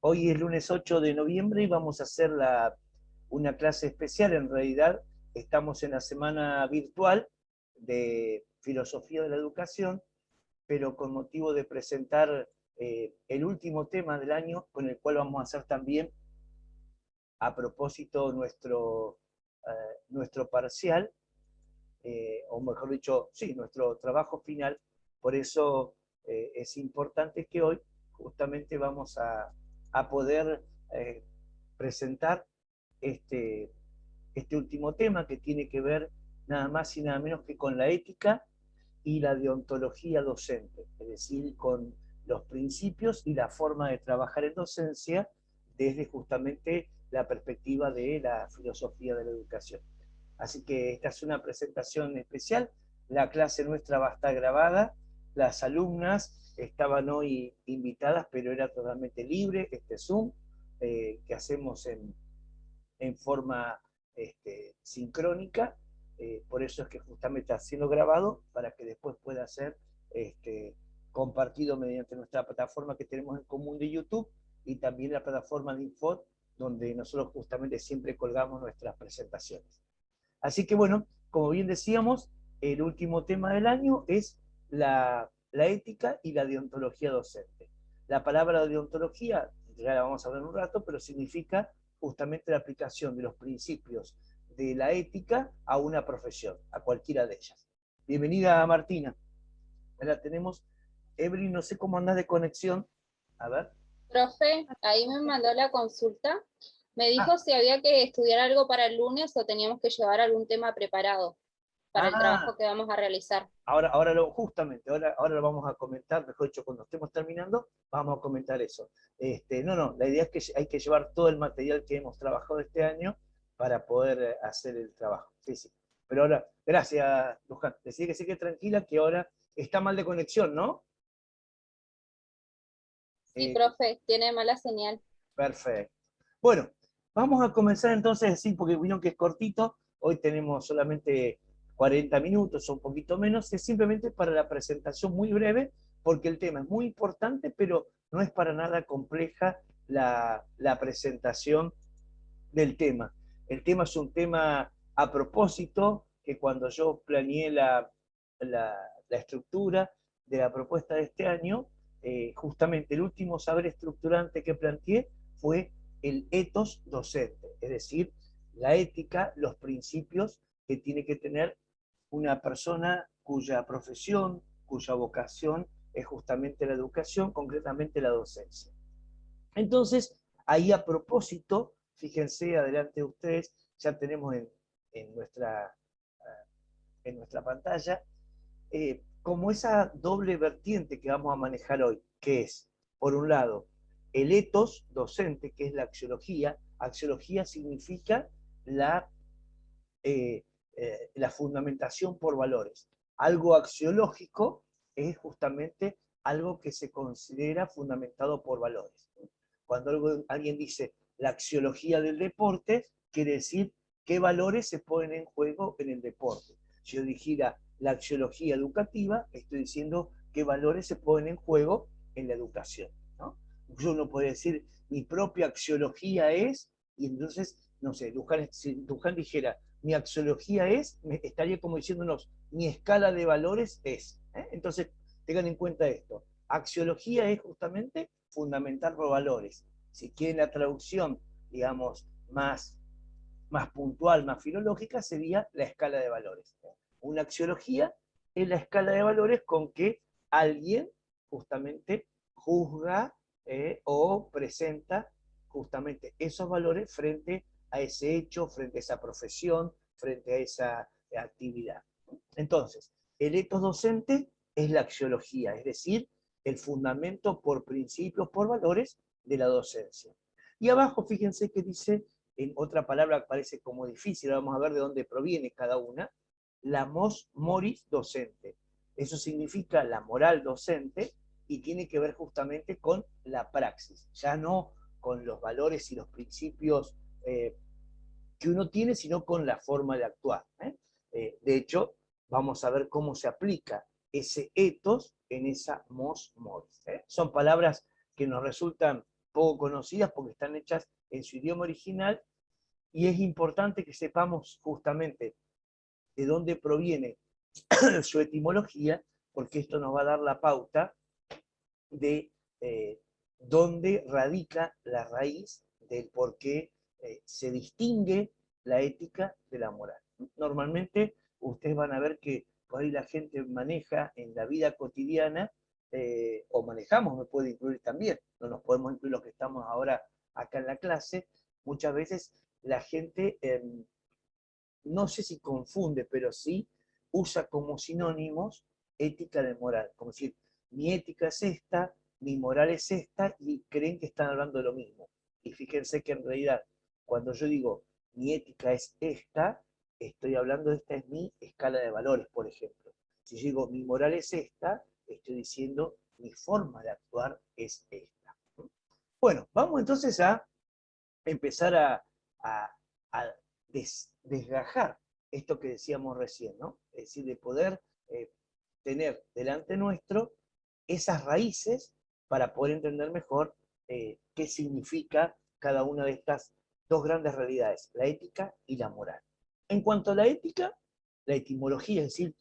Hoy es lunes 8 de noviembre y vamos a hacer una clase especial. En realidad estamos en la semana virtual de Filosofía de la Educación, pero con motivo de presentar el último tema del año, con el cual vamos a hacer también, a propósito, nuestro parcial, o mejor dicho, sí, nuestro trabajo final. Por eso es importante que hoy justamente vamos a poder eh, presentar este, este último tema, que tiene que ver nada más y nada menos que con la ética y la deontología docente, es decir, con los principios y la forma de trabajar en docencia desde justamente la perspectiva de la filosofía de la educación. Así que esta es una presentación especial. La clase nuestra va a estar grabada. Las alumnas estaban hoy invitadas, pero era totalmente libre este Zoom que hacemos en forma sincrónica. Por eso es que justamente está siendo grabado, para que después pueda ser compartido mediante nuestra plataforma que tenemos en común de YouTube, y también la plataforma de Info, donde nosotros justamente siempre colgamos nuestras presentaciones. Así que bueno, como bien decíamos, el último tema del año es la ética y la deontología docente. La palabra deontología, ya la vamos a ver en un rato, pero significa justamente la aplicación de los principios de la ética a una profesión, a cualquiera de ellas. Bienvenida, Martina. Ahora tenemos, Evelyn, no sé cómo andás de conexión. A ver. Profe, ahí me mandó la consulta. Me Ah, dijo si había que estudiar algo para el lunes o teníamos que llevar algún tema preparado para el ah, trabajo que vamos a realizar. justamente, ahora lo vamos a comentar, mejor dicho, cuando estemos terminando, vamos a comentar eso. No, la idea es que hay que llevar todo el material que hemos trabajado este año para poder hacer el trabajo. Sí, sí. Pero ahora, gracias, Luján. Decía que se quede tranquila, que ahora está mal de conexión, ¿no? Sí, Eh, profe, tiene mala señal. Perfecto. Bueno, vamos a comenzar entonces, sí, porque vieron que es cortito. Hoy tenemos solamente 40 minutos o un poquito menos. Es simplemente para la presentación muy breve, porque el tema es muy importante, pero no es para nada compleja la presentación del tema. El tema es un tema a propósito, que cuando yo planeé la estructura de la propuesta de este año, justamente el último saber estructurante que planteé fue el ethos docente, es decir, la ética, los principios que tiene que tener una persona cuya profesión, cuya vocación es justamente la educación, concretamente la docencia. Entonces, ahí a propósito, fíjense, adelante de ustedes, ya tenemos en nuestra, en nuestra pantalla, como esa doble vertiente que vamos a manejar hoy, que es, por un lado, el ethos docente, que es la axiología. Axiología significa la, la fundamentación por valores. Algo axiológico es justamente algo que se considera fundamentado por valores. Cuando alguien dice la axiología del deporte, quiere decir qué valores se ponen en juego en el deporte. Si yo dijera la axiología educativa, estoy diciendo qué valores se ponen en juego en la educación, ¿no? Uno puede decir, mi propia axiología es, y entonces, no sé, si Luján dijera, mi axiología es, estaría como diciéndonos, mi escala de valores es. Entonces, tengan en cuenta esto. Axiología es justamente fundamentar por valores. Si quieren la traducción, digamos, más puntual, más filológica, sería la escala de valores. Una axiología es la escala de valores con que alguien justamente juzga o presenta justamente esos valores frente a ese hecho, frente a esa profesión, frente a esa actividad. Entonces, el ethos docente es la axiología, es decir, el fundamento por principios, por valores de la docencia. Y abajo, fíjense que dice, en otra palabra que parece como difícil, vamos a ver de dónde proviene cada una, la mos moris docente. Eso significa la moral docente, y tiene que ver justamente con la praxis, ya no con los valores y los principios que uno tiene, sino con la forma de actuar. De hecho, vamos a ver cómo se aplica ese ethos en esa mos moris. Son palabras que nos resultan poco conocidas porque están hechas en su idioma original, y es importante que sepamos justamente de dónde proviene su etimología, porque esto nos va a dar la pauta de dónde radica la raíz del por qué se distingue la ética de la moral. Normalmente ustedes van a ver que por ahí la gente maneja en la vida cotidiana, o manejamos, me puede incluir también, no nos podemos incluir los que estamos ahora acá en la clase, muchas veces la gente, no sé si confunde, pero sí usa como sinónimos ética de moral, como decir, mi ética es esta, mi moral es esta, y creen que están hablando de lo mismo. Y fíjense que en realidad, cuando yo digo mi ética es esta, estoy hablando de esta es mi escala de valores, por ejemplo. Si yo digo mi moral es esta, estoy diciendo mi forma de actuar es esta. Bueno, vamos entonces a empezar a desgajar esto que decíamos recién, ¿no? Es decir, de poder tener delante nuestro esas raíces para poder entender mejor qué significa cada una de estas dos grandes realidades, la ética y la moral. En cuanto a la ética, la etimología, es decir,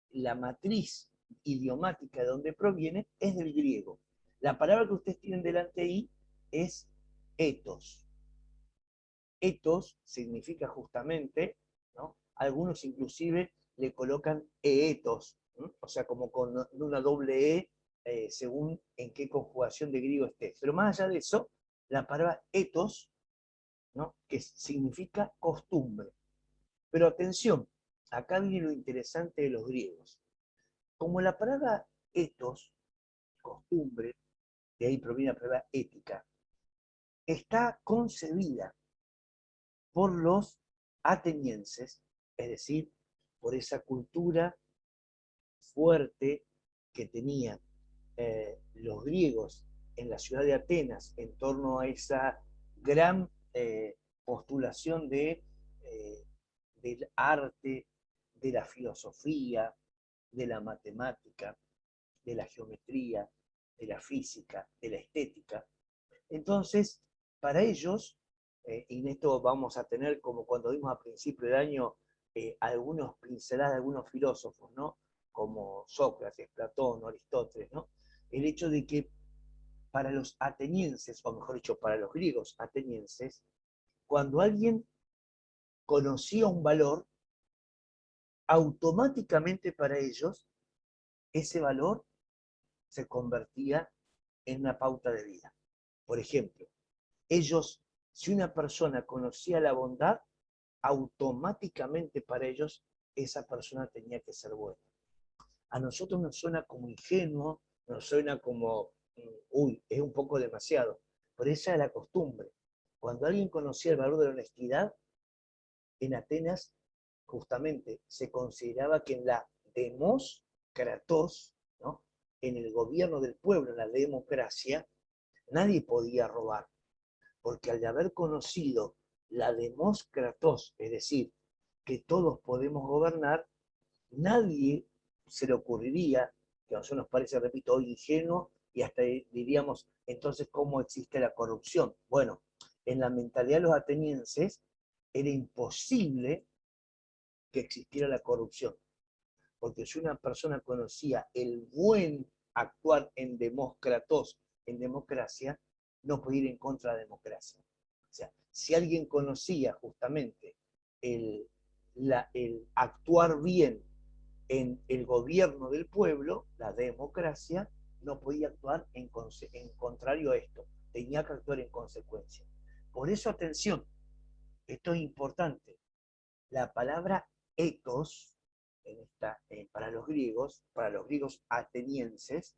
la matriz idiomática de donde proviene, es del griego. La palabra que ustedes tienen delante ahí es ethos. Ethos significa justamente, ¿no? Algunos inclusive le colocan eetos, ¿no? O sea, como con una doble según en qué conjugación de griego esté. Pero más allá de eso, la palabra ethos, ¿no? Que significa costumbre. Pero atención, acá viene lo interesante de los griegos. Como la palabra ethos, costumbre, de ahí proviene la palabra ética, está concebida por los atenienses, es decir, por esa cultura fuerte que tenían los griegos en la ciudad de Atenas en torno a esa gran postulación del arte, de la filosofía, de la matemática, de la geometría, de la física, de la estética. Entonces, para ellos, y en esto vamos a tener, como cuando vimos a principio del año, algunos pinceladas de algunos filósofos, ¿no? Como Sócrates, Platón, Aristóteles, ¿no? El hecho de que para los atenienses, o mejor dicho, para los griegos atenienses, cuando alguien conocía un valor, automáticamente para ellos, ese valor se convertía en una pauta de vida. Por ejemplo, ellos, si una persona conocía la bondad, automáticamente para ellos esa persona tenía que ser buena. A nosotros nos suena como ingenuo, nos suena como, uy, es un poco demasiado, pero esa es la costumbre. Cuando alguien conocía el valor de la honestidad, en Atenas justamente se consideraba que en la demos kratos, ¿no? En el gobierno del pueblo, en la democracia, nadie podía robar, porque al haber conocido la demos kratos, es decir, que todos podemos gobernar, nadie se le ocurriría, que a nosotros nos parece, repito, hoy ingenuo, y hasta diríamos, entonces, ¿cómo existe la corrupción? Bueno, en la mentalidad de los atenienses era imposible que existiera la corrupción, porque si una persona conocía el buen actuar en demócratos, en democracia, no podía ir en contra de la democracia. O sea, si alguien conocía justamente el actuar bien en el gobierno del pueblo, la democracia, no podía actuar en contrario a esto, tenía que actuar en consecuencia. Por eso, atención, esto es importante. La palabra ethos, para los griegos atenienses,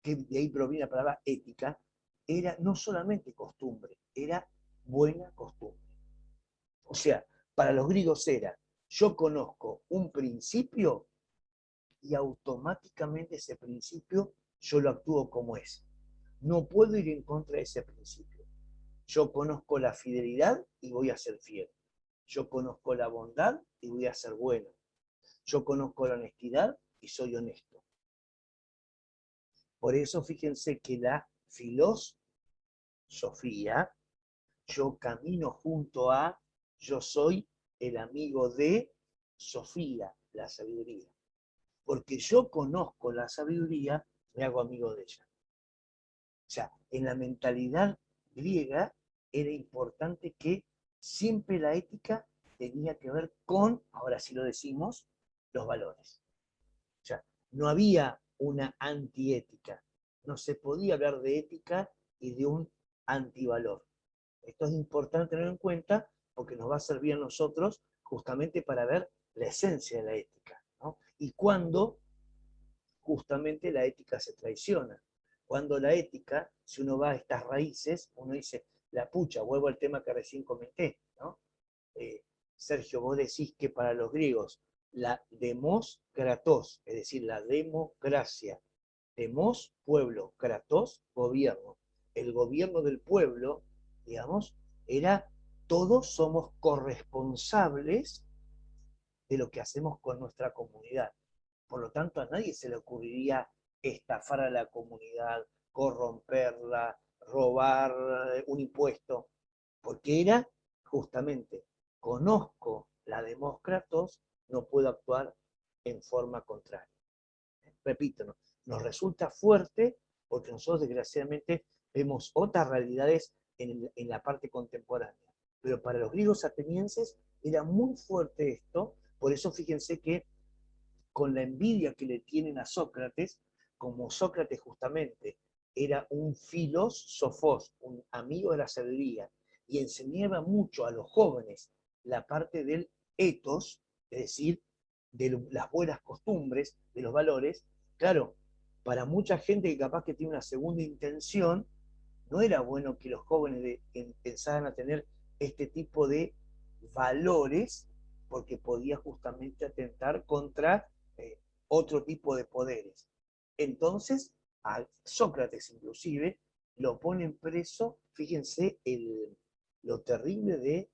que de ahí proviene la palabra ética, era no solamente costumbre, era buena costumbre. O sea, para los griegos era, yo conozco un principio y automáticamente ese principio yo lo actúo como es. No puedo ir en contra de ese principio. Yo conozco la fidelidad y voy a ser fiel. Yo conozco la bondad y voy a ser bueno. Yo conozco la honestidad y soy honesto. Por eso fíjense que la filosofía, yo camino junto a, yo soy el amigo de Sofía, la sabiduría. Porque yo conozco la sabiduría, me hago amigo de ella. O sea, en la mentalidad griega era importante que siempre la ética tenía que ver con, ahora sí lo decimos, los valores. O sea, no había una antiética. No se podía hablar de ética y de un antivalor. Esto es importante tenerlo en cuenta porque nos va a servir a nosotros justamente para ver la esencia de la ética, ¿no? Y cuando justamente la ética se traiciona. Cuando la ética, si uno va a estas raíces, uno dice, la pucha, vuelvo al tema que recién comenté, ¿no? Eh, Sergio, vos decís que para los griegos la demos kratos, es decir, la democracia, demos, pueblo, kratos, gobierno. El gobierno del pueblo, digamos, era todos somos corresponsables de lo que hacemos con nuestra comunidad. Por lo tanto, a nadie se le ocurriría estafar a la comunidad, corromperla, robar un impuesto, porque era justamente, conozco la demócratos, no puedo actuar en forma contraria. Repito, nos resulta fuerte porque nosotros desgraciadamente vemos otras realidades en la parte contemporánea. Pero para los griegos atenienses era muy fuerte esto, por eso fíjense que con la envidia que le tienen a Sócrates, como Sócrates justamente era un filósofos, un amigo de la sabiduría, y enseñaba mucho a los jóvenes la parte del ethos, es decir, de las buenas costumbres, de los valores. Claro, para mucha gente que capaz que tiene una segunda intención, no era bueno que los jóvenes empezaran a tener este tipo de valores porque podía justamente atentar contra eh, otro tipo de poderes. Entonces, a Sócrates inclusive lo ponen preso, fíjense lo terrible de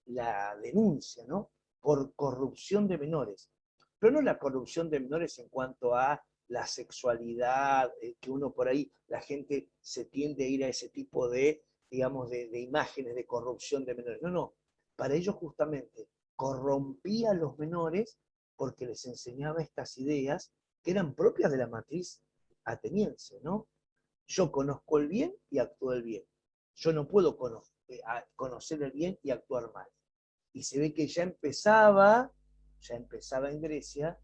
la denuncia, ¿no? Por corrupción de menores. Pero no la corrupción de menores en cuanto a la sexualidad, que uno por ahí, la gente se tiende a ir a ese tipo de, digamos, de imágenes de corrupción de menores. No, no. Para ellos justamente corrompía a los menores porque les enseñaba estas ideas que eran propias de la matriz ateniense, ¿no? Yo conozco el bien y actúo el bien. Yo no puedo conocer el bien y actuar mal. Y se ve que ya empezaba en Grecia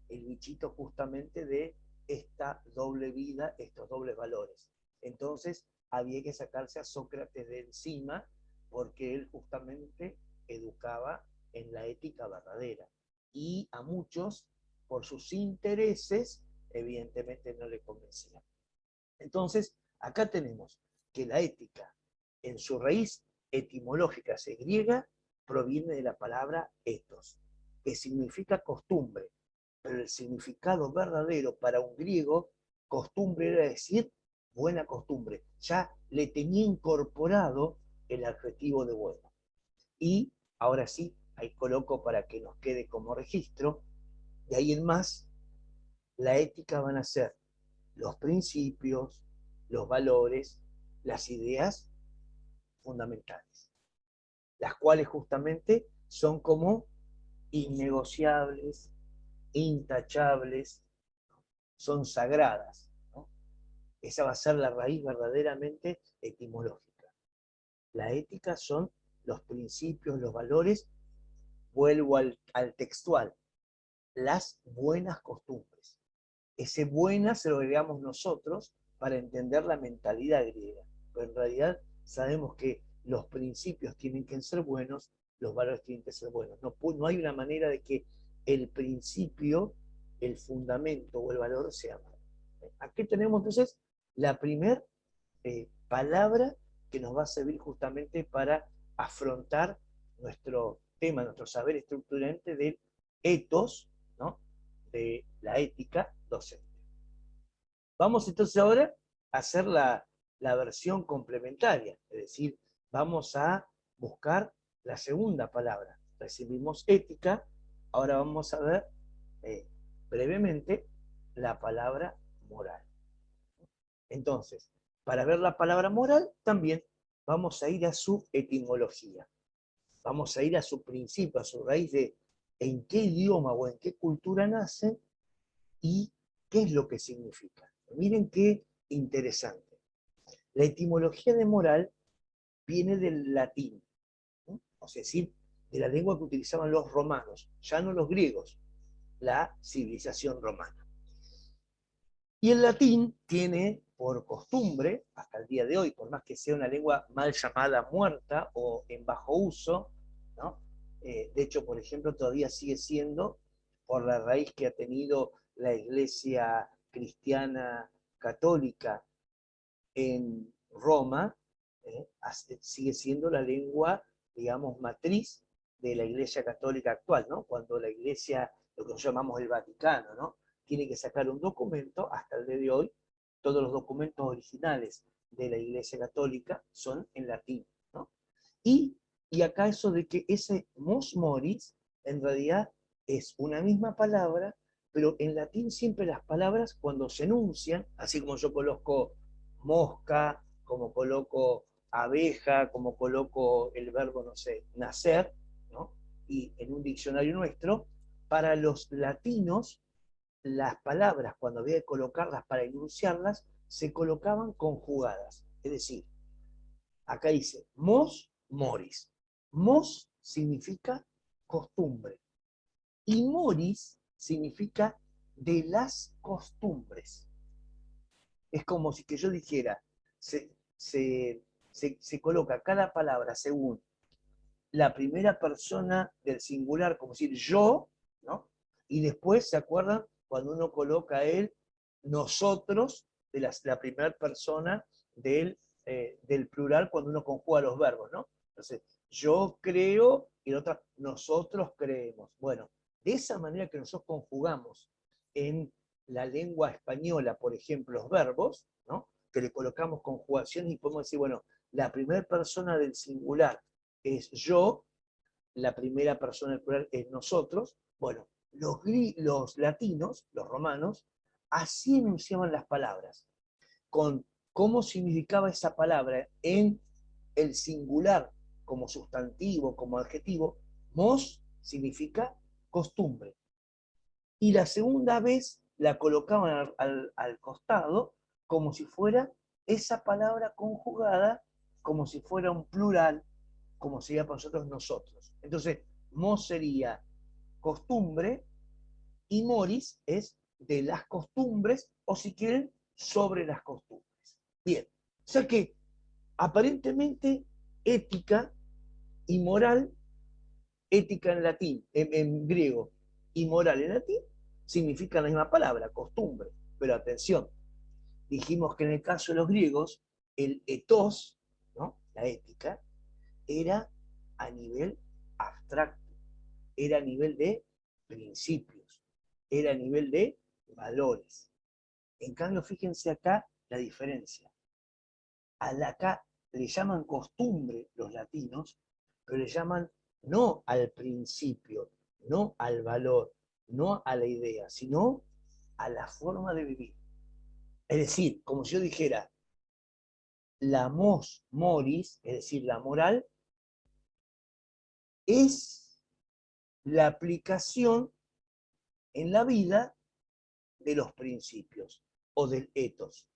el bichito justamente de esta doble vida, estos dobles valores. Entonces había que sacarse a Sócrates de encima porque él justamente educaba en la ética verdadera. Y a muchos, por sus intereses, evidentemente no le convencían. Entonces, acá tenemos que la ética, en su raíz etimológica griega, proviene de la palabra ethos, que significa costumbre, pero el significado verdadero para un griego, costumbre era decir buena costumbre, ya le tenía incorporado el adjetivo de bueno. Y ahora sí, ahí coloco para que nos quede como registro, de ahí en más, la ética van a ser los principios, los valores, las ideas fundamentales, las cuales justamente son como innegociables, intachables, son sagradas, ¿no? Esa va a ser la raíz verdaderamente etimológica. La ética son los principios, los valores, vuelvo al textual, las buenas costumbres. Ese buena se lo agregamos nosotros para entender la mentalidad griega, pero en realidad sabemos que los principios tienen que ser buenos, los valores tienen que ser buenos. No hay una manera de que el principio, el fundamento o el valor sea malo. Aquí tenemos entonces la primera palabra que nos va a servir justamente para afrontar nuestro tema, nuestro saber estructurante del ethos, ¿no? De la ética docente. Vamos entonces ahora a hacer la versión complementaria, es decir, vamos a buscar la segunda palabra. Recibimos ética, ahora vamos a ver brevemente la palabra moral. Entonces, para ver la palabra moral, también vamos a ir a su etimología. Vamos a ir a su principio, a su raíz de en qué idioma o en qué cultura nace y qué es lo que significa. Miren qué interesante. La etimología de moral viene del latín, ¿no? Es decir, de la lengua que utilizaban los romanos, ya no los griegos, la civilización romana. Y el latín tiene por costumbre, hasta el día de hoy, por más que sea una lengua mal llamada muerta o en bajo uso, ¿no? De hecho, por ejemplo, todavía sigue siendo, por la raíz que ha tenido la Iglesia cristiana católica en Roma, sigue siendo la lengua, digamos, matriz de la Iglesia católica actual, ¿no? Cuando la Iglesia, lo que nosotros llamamos el Vaticano, ¿no? Tiene que sacar un documento, hasta el día de hoy, todos los documentos originales de la Iglesia católica son en latín, ¿no? Y, y acá eso de que ese mos moris, en realidad es una misma palabra, pero en latín siempre las palabras cuando se enuncian, así como yo coloco mosca, como coloco abeja, como coloco el verbo, no sé, nacer, ¿no? Y en un diccionario nuestro, para los latinos, las palabras, cuando había que colocarlas para enunciarlas, se colocaban conjugadas. Es decir, acá dice mos moris. Mos significa costumbre y moris significa de las costumbres. Es como si que yo dijera, se coloca cada palabra según la primera persona del singular, como decir yo, ¿no? Y después, ¿se acuerdan? Cuando uno coloca el nosotros, de la primera persona del plural, cuando uno conjuga los verbos, ¿no? Entonces, yo creo y la otra, nosotros creemos. Bueno, de esa manera que nosotros conjugamos en la lengua española, por ejemplo, los verbos, ¿no? Que le colocamos conjugaciones y podemos decir, bueno, la primera persona del singular es yo, la primera persona del plural es nosotros. Bueno, los latinos, los romanos, así enunciaban las palabras, con cómo significaba esa palabra en el singular como sustantivo, como adjetivo. Mos significa costumbre. Y la segunda vez la colocaban al costado como si fuera esa palabra conjugada, como si fuera un plural, como sería para nosotros nosotros. Entonces, mos sería costumbre y moris es de las costumbres, o si quieren, sobre las costumbres. Bien, o sea que aparentemente ética y moral, ética en latín, en griego, y moral en latín, significan la misma palabra, costumbre. Pero atención, dijimos que en el caso de los griegos, el ethos, ¿no? La ética, era a nivel abstracto, era a nivel de principios, era a nivel de valores. En cambio, fíjense acá la diferencia. Acá le llaman costumbre los latinos, pero le llaman no al principio, no al valor, no a la idea, sino a la forma de vivir. Es decir, como si yo dijera, la mos moris, es decir, la moral, es la aplicación en la vida de los principios o del ethos.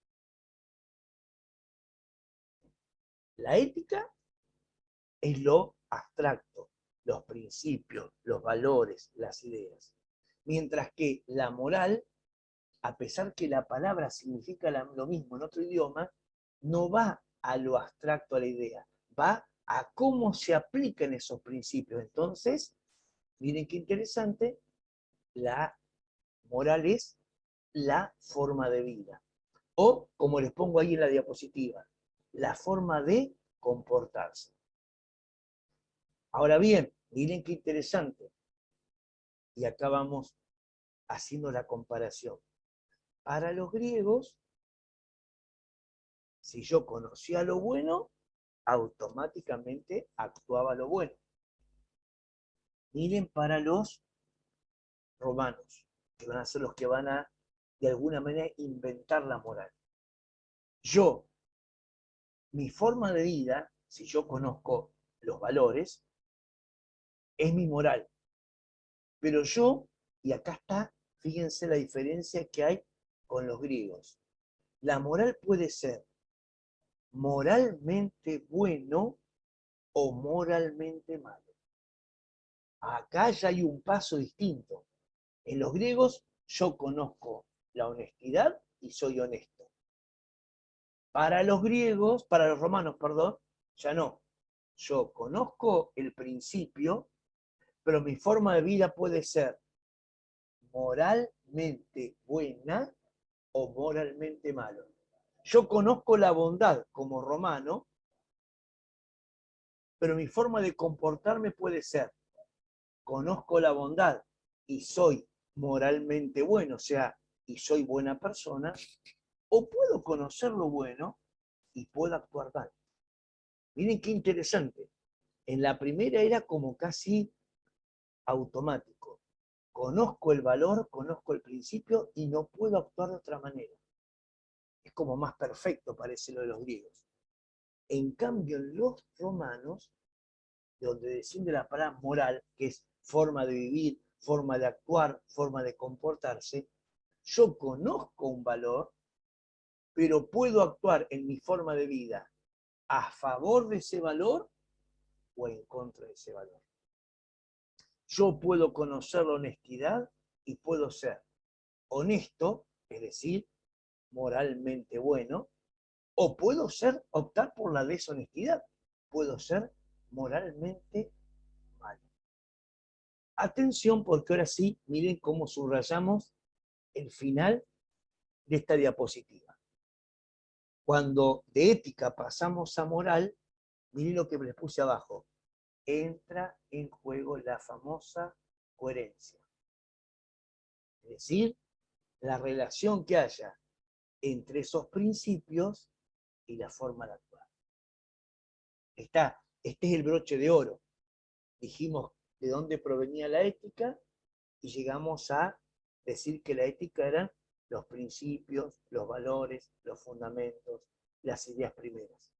La ética es lo abstracto, los principios, los valores, las ideas. Mientras que la moral, a pesar que la palabra significa lo mismo en otro idioma, no va a lo abstracto, a la idea, va a cómo se aplican esos principios. Entonces, miren qué interesante, la moral es la forma de vida. O, como les pongo ahí en la diapositiva, la forma de comportarse. Ahora bien, miren qué interesante. Y acá vamos haciendo la comparación. Para los griegos, si yo conocía lo bueno, automáticamente actuaba lo bueno. Miren para los romanos, que van a ser los que van a, de alguna manera, inventar la moral. Yo, mi forma de vida, si yo conozco los valores, es mi moral. Pero yo, y acá está, fíjense la diferencia que hay con los griegos. La moral puede ser moralmente bueno o moralmente malo. Acá ya hay un paso distinto. En los griegos yo conozco la honestidad y soy honesto. Para los griegos, para los romanos, perdón, ya no. Yo conozco el principio, pero mi forma de vida puede ser moralmente buena o moralmente malo. Yo conozco la bondad como romano, pero mi forma de comportarme puede ser, conozco la bondad y soy moralmente bueno, o sea, y soy buena persona, o puedo conocer lo bueno y puedo actuar mal. Miren qué interesante. En la primera era como casi automático. Conozco el valor, conozco el principio y no puedo actuar de otra manera. Es como más perfecto, parece lo de los griegos. En cambio, en los romanos, de donde desciende la palabra moral, que es forma de vivir, forma de actuar, forma de comportarse, yo conozco un valor, pero puedo actuar en mi forma de vida a favor de ese valor o en contra de ese valor. Yo puedo conocer la honestidad y puedo ser honesto, es decir, moralmente bueno, o puedo optar por la deshonestidad, puedo ser moralmente malo. Atención porque ahora sí, miren cómo subrayamos el final de esta diapositiva. Cuando de ética pasamos a moral, miren lo que les puse abajo, entra en juego la famosa coherencia. Es decir, la relación que haya entre esos principios y la forma de actuar. Este es el broche de oro. Dijimos de dónde provenía la ética y llegamos a decir que la ética eran los principios, los valores, los fundamentos, las ideas primeras.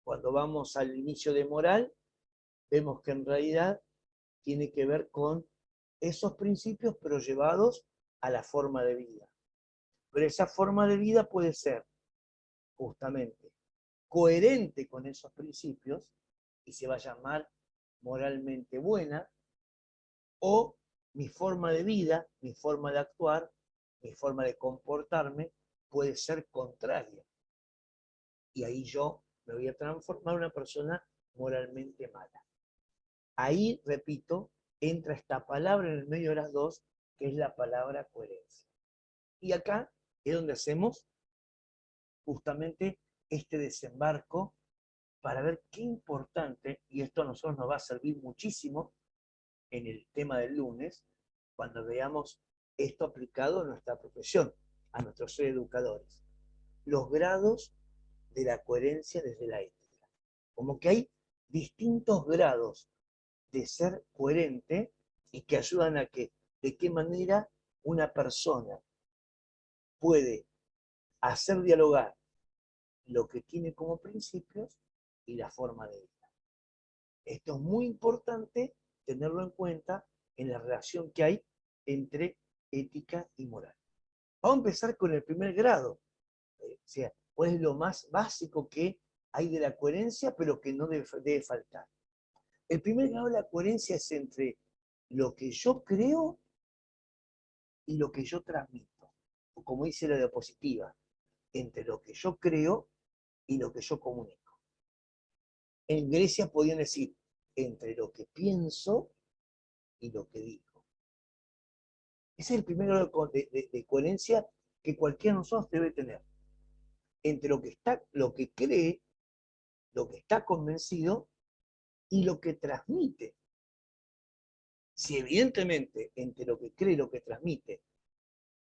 Cuando vamos al inicio de moral, vemos que en realidad tiene que ver con esos principios, pero llevados a la forma de vida. Pero esa forma de vida puede ser justamente coherente con esos principios y se va a llamar moralmente buena, o mi forma de vida, mi forma de actuar, mi forma de comportarme puede ser contraria. Y ahí yo me voy a transformar en una persona moralmente mala. Ahí, repito, entra esta palabra en el medio de las dos, que es la palabra coherencia. Y acá es donde hacemos justamente este desembarco para ver qué importante, y esto a nosotros nos va a servir muchísimo en el tema del lunes, cuando veamos esto aplicado a nuestra profesión, a nuestros ser educadores. Los grados de la coherencia desde la ética. Como que hay distintos grados de ser coherente y que ayudan a que, de qué manera una persona puede hacer dialogar lo que tiene como principios y la forma de vida. Esto es muy importante tenerlo en cuenta en la relación que hay entre ética y moral. Vamos a empezar con el primer grado, o sea, cuál es lo más básico que hay de la coherencia, pero que no debe faltar. El primer grado de la coherencia es entre lo que yo creo y lo que yo transmito, o como dice la diapositiva, entre lo que yo creo y lo que yo comunico. En Grecia podían decir entre lo que pienso y lo que digo. Ese es el primer grado de coherencia que cualquiera de nosotros debe tener. Entre lo que cree, lo que está convencido y lo que transmite. Si evidentemente entre lo que cree y lo que transmite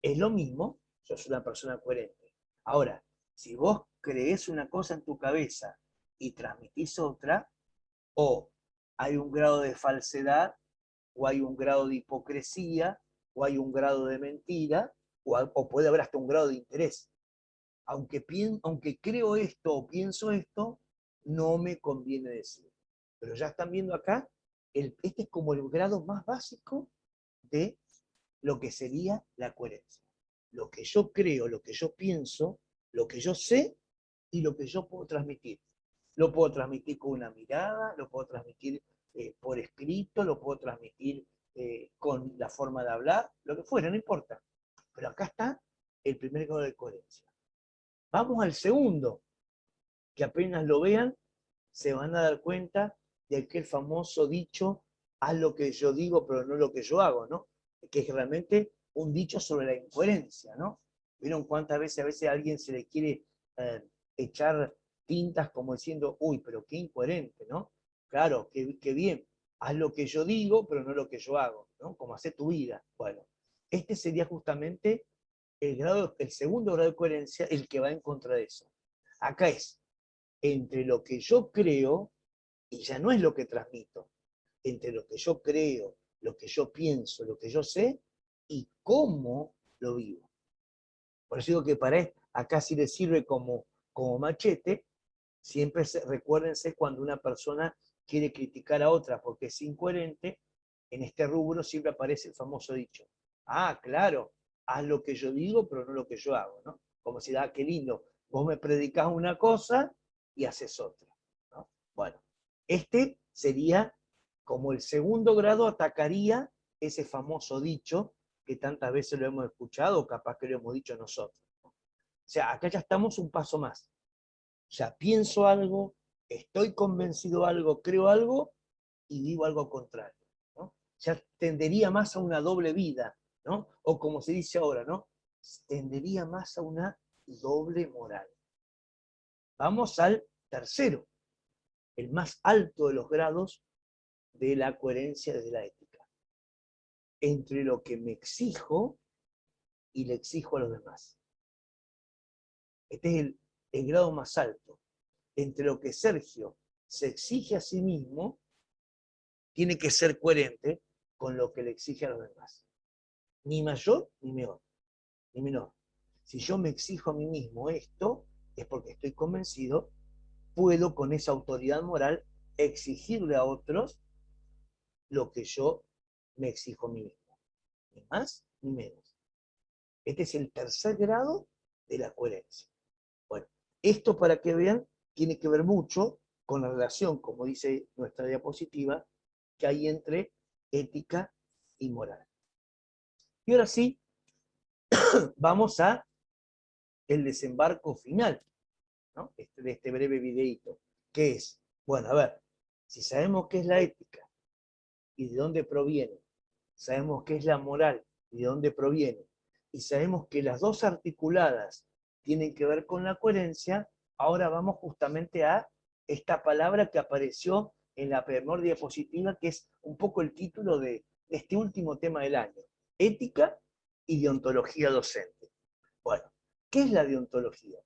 es lo mismo, sos una persona coherente. Ahora, si vos creés una cosa en tu cabeza y transmitís otra, o hay un grado de falsedad, o hay un grado de hipocresía, o hay un grado de mentira, o puede haber hasta un grado de interés. aunque creo esto o pienso esto, no me conviene decir. Pero ya están viendo acá, este es como el grado más básico de lo que sería la coherencia. Lo que yo creo, lo que yo pienso, lo que yo sé y lo que yo puedo transmitir. Lo puedo transmitir con una mirada, lo puedo transmitir por escrito, lo puedo transmitir con la forma de hablar, lo que fuera, no importa. Pero acá está el primer grado de coherencia. Vamos al segundo, que apenas lo vean, se van a dar cuenta de aquel famoso dicho, haz lo que yo digo, pero no lo que yo hago, ¿no? Que es realmente un dicho sobre la incoherencia, ¿no? ¿Vieron cuántas veces a alguien se le quiere echar tintas como diciendo, uy, pero qué incoherente, ¿no? Claro, qué bien, haz lo que yo digo, pero no lo que yo hago, ¿no? Como hacer tu vida. Bueno, este sería justamente el segundo grado de coherencia, el que va en contra de eso. Acá es entre lo que yo creo, y ya no es lo que transmito, entre lo que yo creo, lo que yo pienso, lo que yo sé, y cómo lo vivo. Por eso digo que acá sí les sirve como machete, siempre recuérdense cuando una persona quiere criticar a otra porque es incoherente, en este rubro siempre aparece el famoso dicho, ah, claro, haz lo que yo digo, pero no lo que yo hago, ¿no? Como si, ah, qué lindo, vos me predicás una cosa y haces otra, ¿no? Bueno, este sería como el segundo grado, atacaría ese famoso dicho que tantas veces lo hemos escuchado, o capaz que lo hemos dicho nosotros. O sea, acá ya estamos un paso más. Ya pienso algo, estoy convencido de algo, creo algo y digo algo contrario, ¿no? Ya tendería más a una doble vida, ¿no? O como se dice ahora, ¿no? Tendería más a una doble moral. Vamos al tercero, el más alto de los grados de la coherencia desde la ética. Entre lo que me exijo y le exijo a los demás. Este es el grado más alto. Entre lo que Sergio se exige a sí mismo, tiene que ser coherente con lo que le exige a los demás. Ni mayor ni menor. Ni menor. Si yo me exijo a mí mismo esto, es porque estoy convencido, puedo con esa autoridad moral exigirle a otros lo que yo me exijo a mí mismo. Ni más ni menos. Este es el tercer grado de la coherencia. Bueno, esto para que vean, tiene que ver mucho con la relación, como dice nuestra diapositiva, que hay entre ética y moral. Y ahora sí, vamos a el desembarco final, ¿no? De este breve videíto, que es, bueno, a ver, si sabemos qué es la ética y de dónde proviene, sabemos qué es la moral y de dónde proviene, y sabemos que las dos articuladas tienen que ver con la coherencia, ahora vamos justamente a esta palabra que apareció en la primera diapositiva, que es un poco el título de este último tema del año, ética y deontología docente. Bueno, ¿qué es la deontología?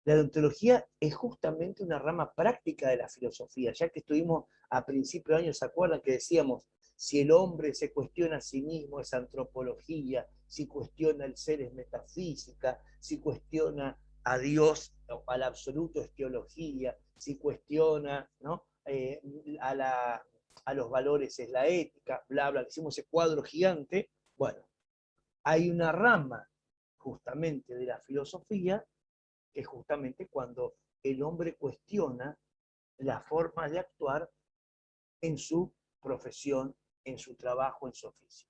La deontología es justamente una rama práctica de la filosofía, ya que estuvimos a principios de año, ¿se acuerdan que decíamos, si el hombre se cuestiona a sí mismo es antropología, si cuestiona el ser es metafísica, si cuestiona a Dios, al absoluto es teología, si cuestiona, ¿no? a los valores es la ética, bla, bla, hicimos ese cuadro gigante. Bueno, hay una rama justamente de la filosofía que es justamente cuando el hombre cuestiona la forma de actuar en su profesión, en su trabajo, en su oficio.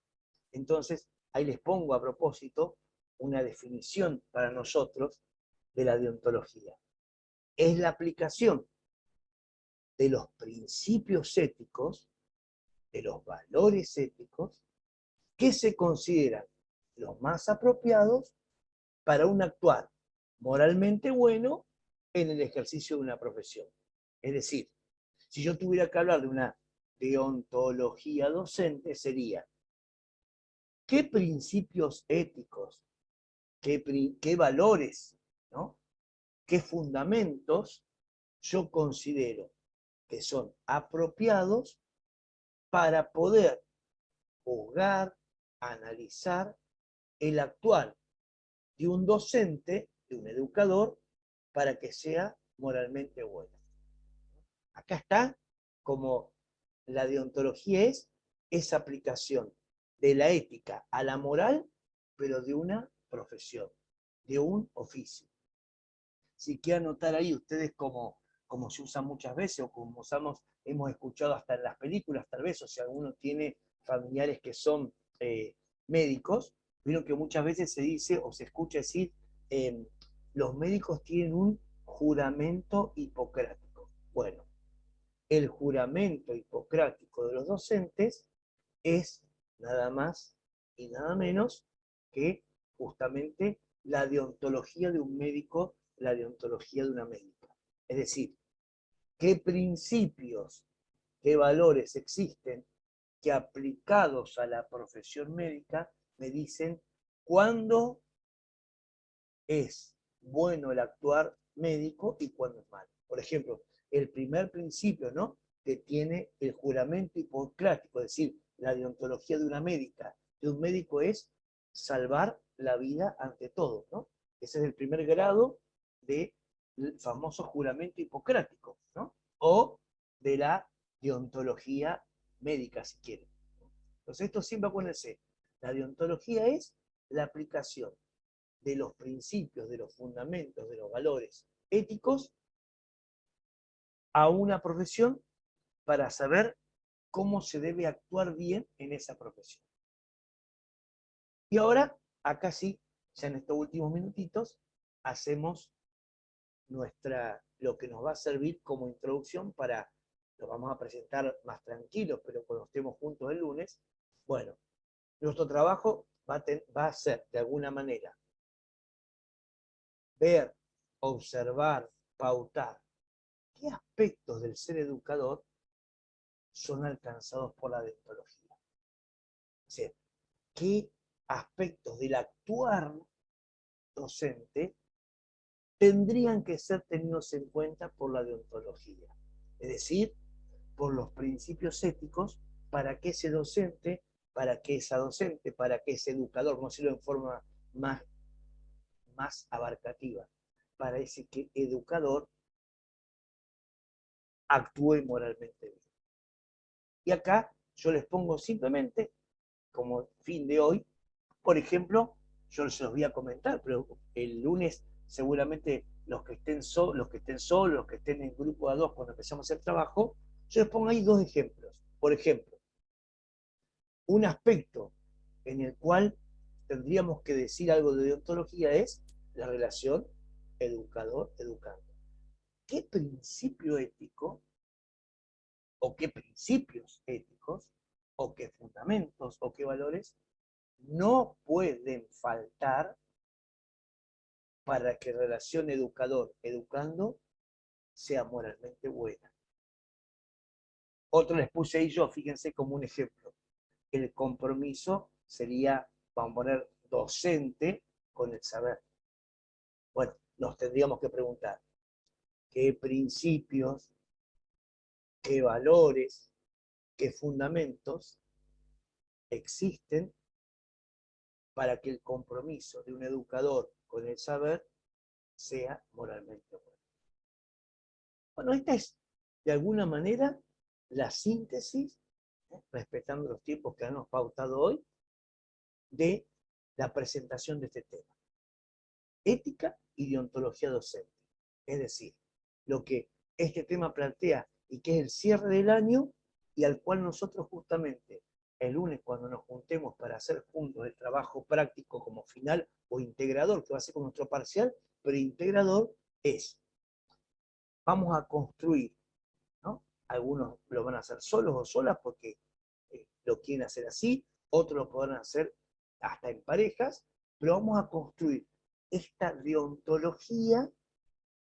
Entonces, ahí les pongo a propósito una definición para nosotros de la deontología. Es la aplicación de los principios éticos, de los valores éticos, que se consideran los más apropiados para un actuar moralmente bueno en el ejercicio de una profesión. Es decir, si yo tuviera que hablar de una deontología docente, sería qué principios éticos, qué valores, ¿no? Qué fundamentos yo considero que son apropiados para poder juzgar, analizar el actual de un docente de un educador para que sea moralmente bueno. Acá está como la deontología es esa aplicación de la ética a la moral, pero de una profesión, de un oficio. Si quieren anotar ahí ustedes como se usa muchas veces o como hemos escuchado hasta en las películas tal vez, o si alguno tiene familiares que son médicos, vieron que muchas veces se dice o se escucha decir, los médicos tienen un juramento hipocrático. Bueno, el juramento hipocrático de los docentes es nada más y nada menos que justamente la deontología de un médico, la deontología de una médica. Es decir, qué principios, qué valores existen que aplicados a la profesión médica me dicen cuándo es bueno el actuar médico y cuándo es malo. Por ejemplo, el primer principio, ¿no?, que tiene el juramento hipocrático, es decir, la deontología de una médica, de un médico es salvar la vida ante todo, ¿no? Ese es el primer grado del famoso juramento hipocrático, ¿no? O de la deontología médica, si quieren. Entonces, esto siempre acuérdense, la deontología es la aplicación de los principios, de los fundamentos, de los valores éticos a una profesión para saber cómo se debe actuar bien en esa profesión. Y ahora, acá sí, ya en estos últimos minutitos, hacemos lo que nos va a servir como introducción para, lo vamos a presentar más tranquilos, pero cuando estemos juntos el lunes, bueno, nuestro trabajo va a ser, de alguna manera, ver, observar, pautar qué aspectos del ser educador son alcanzados por la deontología. O sea, qué aspectos del actuar docente tendrían que ser tenidos en cuenta por la deontología. Es decir, por los principios éticos para que ese docente, para que esa docente, para que ese educador, vamos a decirlo en forma más abarcativa, para ese educador actúe moralmente bien. Y acá yo les pongo simplemente, como fin de hoy, por ejemplo, yo se los voy a comentar, pero el lunes seguramente los que estén solos, los que estén en grupo a dos cuando empezamos el trabajo, yo les pongo ahí dos ejemplos. Por ejemplo, un aspecto en el cual tendríamos que decir algo de deontología es la relación educador-educando. ¿Qué principio ético o qué principios éticos o qué fundamentos o qué valores no pueden faltar para que la relación educador-educando sea moralmente buena? Otro les puse ahí yo, fíjense como un ejemplo. El compromiso sería, vamos a poner, docente con el saber. Bueno, nos tendríamos que preguntar, ¿qué principios, qué valores, qué fundamentos existen para que el compromiso de un educador con el saber sea moralmente bueno? Bueno, esta es, de alguna manera, la síntesis, respetando los tiempos que hemos pautado hoy, de la presentación de este tema. Ética y deontología docente. Es decir, lo que este tema plantea y que es el cierre del año y al cual nosotros justamente el lunes cuando nos juntemos para hacer juntos el trabajo práctico como final o integrador, que va a ser con nuestro parcial, pero integrador es, vamos a construir, ¿no? Algunos lo van a hacer solos o solas porque lo quieren hacer así, otros lo podrán hacer hasta en parejas, pero vamos a construir esta deontología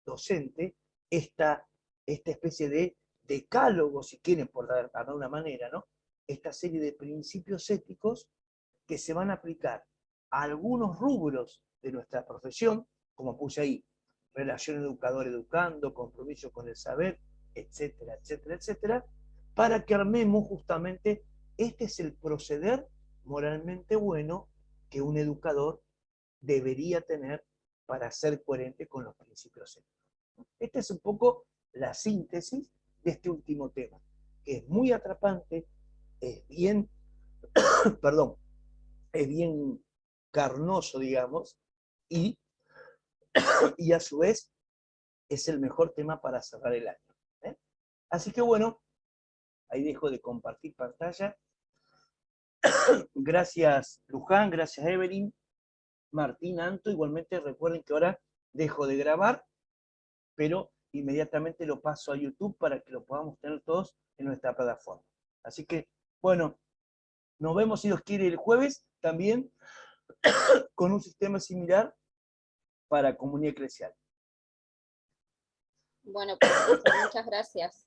docente, esta especie de decálogo, si quieren, por dar una manera, ¿no? Esta serie de principios éticos que se van a aplicar a algunos rubros de nuestra profesión, como puse ahí, relación educador-educando, compromiso con el saber, etcétera, etcétera, etcétera, para que armemos justamente, este es el proceder moralmente bueno que un educador debería tener para ser coherente con los principios éticos. Esta es un poco la síntesis de este último tema, que es muy atrapante, es bien, perdón, es bien carnoso, digamos, y a su vez es el mejor tema para cerrar el año. ¿eh? Así que bueno, ahí dejo de compartir pantalla. Gracias Luján, gracias Evelyn, Martín, Anto. Igualmente recuerden que ahora dejo de grabar, pero inmediatamente lo paso a YouTube para que lo podamos tener todos en nuestra plataforma. Así que, bueno, nos vemos si Dios quiere el jueves, también con un sistema similar para comunidad eclesial. Bueno, pues muchas gracias.